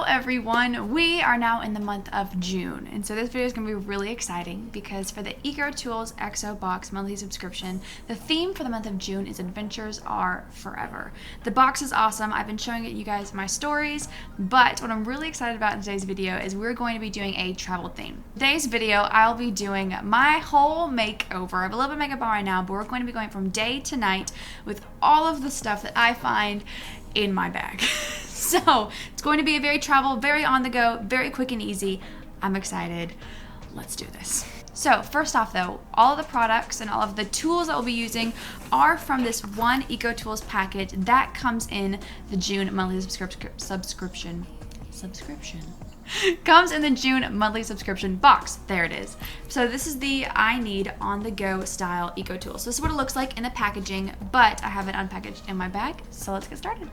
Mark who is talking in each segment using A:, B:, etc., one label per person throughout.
A: everyone, we are now in the month of June, and so this video is going to be really exciting because for the EcoTools XO Box monthly subscription, the theme for the month of June is Adventures Are Forever. The box is awesome. I've been showing it you guys in my stories, but what I'm really excited about in today's video is we're going to be doing a travel theme. Today's video, I'll be doing my whole makeover. I have a little bit of makeup on right now, but we're going to be going from day to night with all of the stuff that I find in my bag. So it's going to be a very travel, very on the go, very quick and easy. I'm excited. Let's do this. So first off though, all of the products and all of the tools that we'll be using are from this one EcoTools package that comes in the June monthly subscription. Comes in the June monthly subscription box. There it is. So this is the I Need On-The-Go Style EcoTools. So this is what it looks like in the packaging, but I have it unpackaged in my bag. So let's get started.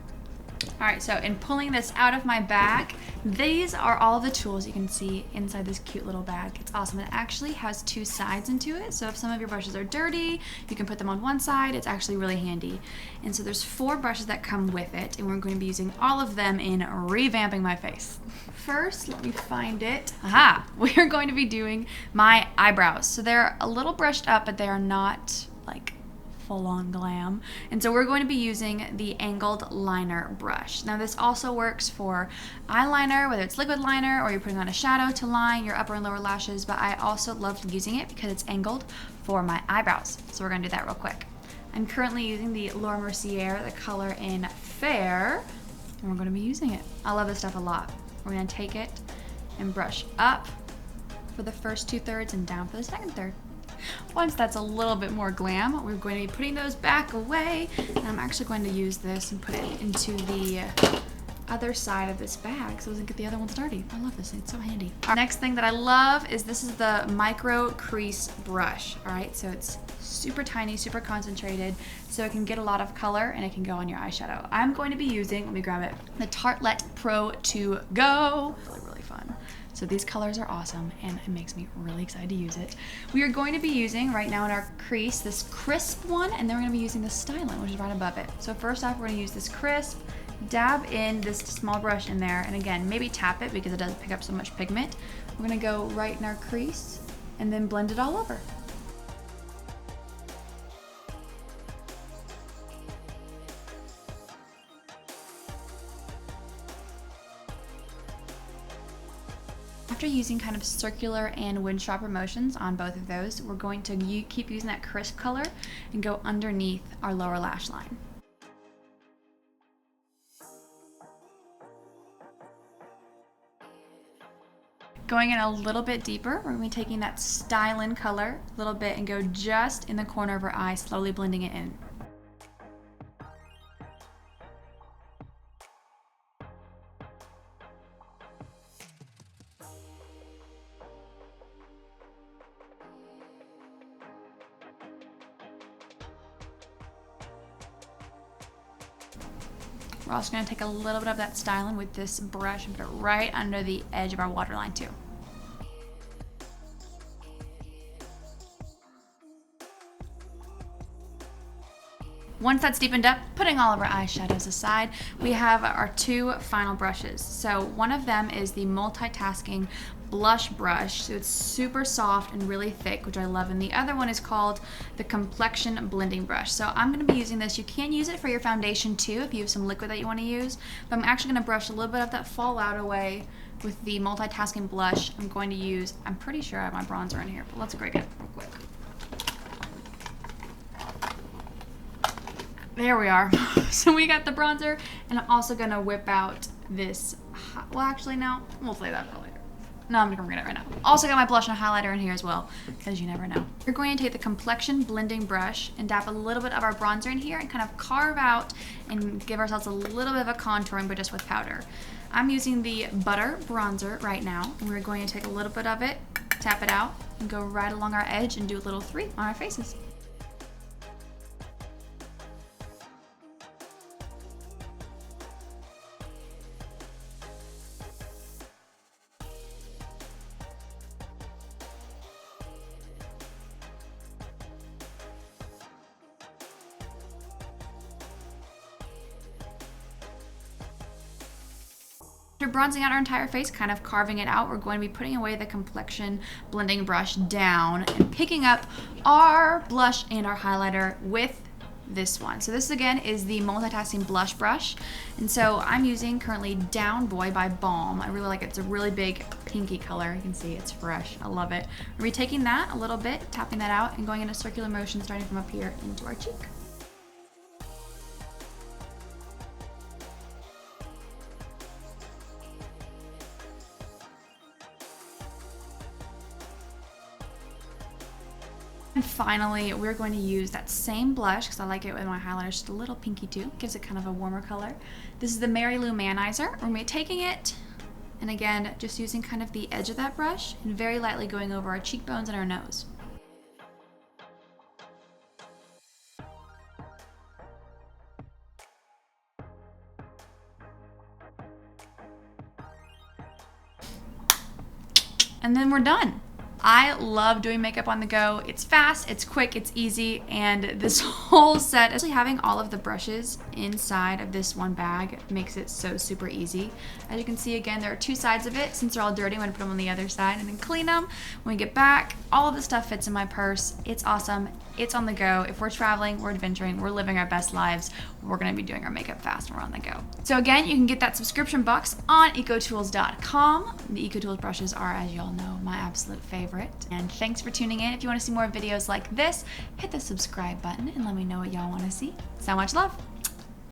A: All right, so in pulling this out of my bag, these are all the tools you can see inside this cute little bag. It's awesome. It actually has two sides into it, so if some of your brushes are dirty, you can put them on one side. It's actually really handy. And so there's 4 brushes that come with it, and we're going to be using all of them in revamping my face. First, let me find it. Aha! We're going to be doing my eyebrows. So they're a little brushed up, but they are not like full-on glam. And so we're going to be using the angled liner brush. Now this also works for eyeliner, whether it's liquid liner or you're putting on a shadow to line your upper and lower lashes, but I also love using it because it's angled for my eyebrows. So we're gonna do that real quick. I'm currently using the Laura Mercier, the color in Fair, and we're gonna be using it. I love this stuff a lot. We're gonna take it and brush up for the first 2/3 and down for the second third. Once that's a little bit more glam, we're going to be putting those back away, and I'm actually going to use this and put it into the other side of this bag so it doesn't get the other ones dirty. I love this thing, it's so handy. Our next thing that I love is this is the Micro Crease brush. All right, so it's super tiny, super concentrated, so it can get a lot of color and it can go on your eyeshadow. I'm going to be using, let me grab it, the Tartelette Pro 2 Go. Really fun. So these colors are awesome and it makes me really excited to use it. We are going to be using right now in our crease this crisp one, and then we're gonna be using the styling, which is right above it. So first off, we're gonna use this crisp, dab in this small brush in there, and again, maybe tap it because it doesn't pick up so much pigment. We're gonna go right in our crease and then blend it all over. After using kind of circular and windstropper motions on both of those, we're going to keep using that crisp color and go underneath our lower lash line. Going in a little bit deeper, we're going to be taking that styling color a little bit and go just in the corner of our eye, slowly blending it in. We're also going to take a little bit of that styling with this brush and put it right under the edge of our waterline too. Once that's deepened up, putting all of our eyeshadows aside, we have our 2 final brushes. So one of them is the Multitasking Blush brush. So it's super soft and really thick, which I love. And the other one is called the Complexion Blending brush. So I'm gonna be using this. You can use it for your foundation too, if you have some liquid that you wanna use. But I'm actually gonna brush a little bit of that fallout away with the Multitasking Blush. I'm going to use, I'm pretty sure I have my bronzer in here, but let's grab it real quick. There we are. So we got the bronzer, and I'm also gonna whip out this, well actually no, we'll save that for later. No, I'm gonna get it right now. Also got my blush and highlighter in here as well, because you never know. We're going to take the Complexion Blending brush and dab a little bit of our bronzer in here and kind of carve out and give ourselves a little bit of a contouring, but just with powder. I'm using the Butter bronzer right now, and we're going to take a little bit of it, tap it out, and go right along our edge and do a little 3 on our faces. After bronzing out our entire face, kind of carving it out, we're going to be putting away the Complexion Blending brush down and picking up our blush and our highlighter with this one. So this again is the Multitasking Blush brush, and so I'm using currently Down Boy by Balm. I really like it. It's a really big pinky color. You can see it's fresh. I love it. We're taking that a little bit, tapping that out, and going in a circular motion starting from up here into our cheek. And finally, we're going to use that same blush, because I like it with my highlighter just a little pinky too. Gives it kind of a warmer color. This is the Mary Lou Manizer. We're going to be taking it, and again, just using kind of the edge of that brush, and very lightly going over our cheekbones and our nose. And then we're done. I love doing makeup on the go. It's fast, it's quick, it's easy, and this whole set, actually having all of the brushes inside of this one bag makes it so super easy. As you can see, again, there are two sides of it. Since they're all dirty, I'm gonna put them on the other side and then clean them. When we get back, all of the stuff fits in my purse. It's awesome, it's on the go. If we're traveling, we're adventuring, we're living our best lives, we're gonna be doing our makeup fast when we're on the go. So again, you can get that subscription box on EcoTools.com. The EcoTools brushes are, as you all know, my absolute favorite. And thanks for tuning in. If you want to see more videos like this, hit the subscribe button and let me know what y'all want to see. So much love.